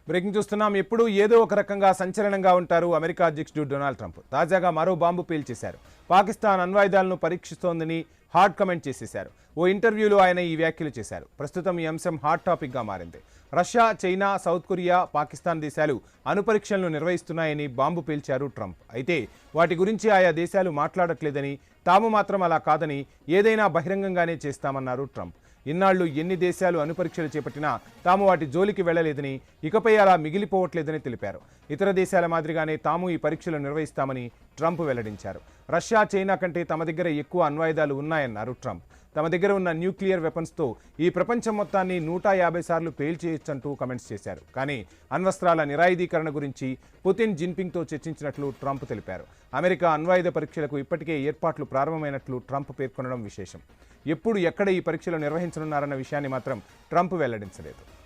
Breaking చూస్తున్నాం. ఎప్పుడు ఏదో ఒక రకంగా సంచలనంగా ఉంటారు అమెరికా అధ్యక్షుడు డొనాల్డ్ ట్రంప్. తాజాగా మరో బాంబు పేల్చేశారు. పాకిస్తాన్ అణ్వాయుధాలను పరీక్షిస్తోందని హాట్ కమెంట్ చేసేశారు. ఓ ఇంటర్వ్యూలో ఆయన ఈ వ్యాఖ్యలు చేశారు. ప్రస్తుతం ఈ అంశం హాట్ టాపిక్గా మారింది. Russia, China, south Korea, Pakistan దేశాలు అణుపరీక్షలను నిర్వహిస్తున్నాయని బాంబు పేల్చారు ట్రంప్. అయితే వాటి గురించి ఆయా దేశాలు మాట్లాడట్లేదని, తాము మాత్రం అలా కాదని, ఏదైనా బహిరంగంగానే చేస్తామన్నారు ట్రంప్. ఇన్నాళ్లు ఎన్ని దేశాలు అణుపరీక్షలు చేపట్టినా తాము వాటి జోలికి వెళ్లలేదని, ఇకపై అలా మిగిలిపోవట్లేదని తెలిపారు. ఇతర దేశాల మాదిరిగానే తాము ఈ పరీక్షలు నిర్వహిస్తామని ట్రంప్ వెల్లడించారు. రష్యా, చైనా కంటే తమ దగ్గర ఎక్కువ అణ్వాయుధాలు ఉన్నాయన్నారు ట్రంప్. తమ దగ్గర ఉన్న న్యూక్లియర్ వెపన్స్తో ఈ ప్రపంచం మొత్తాన్ని 150 సార్లు పేల్చేయొచ్చంటూ కమెంట్స్ చేశారు. కానీ అణ్వస్త్రాల నిరాయుధీకరణ గురించి పుతిన్, జిన్పింగ్తో చర్చించినట్లు ట్రంప్ తెలిపారు. అమెరికా అణ్వాయుధ పరీక్షలకు ఇప్పటికే ఏర్పాట్లు ప్రారంభమైనట్లు ట్రంప్ పేర్కొనడం విశేషం. ఎప్పుడు, ఎక్కడ ఈ పరీక్షలు నిర్వహించనున్నారన్న విషయాన్ని మాత్రం ట్రంప్ వెల్లడించలేదు.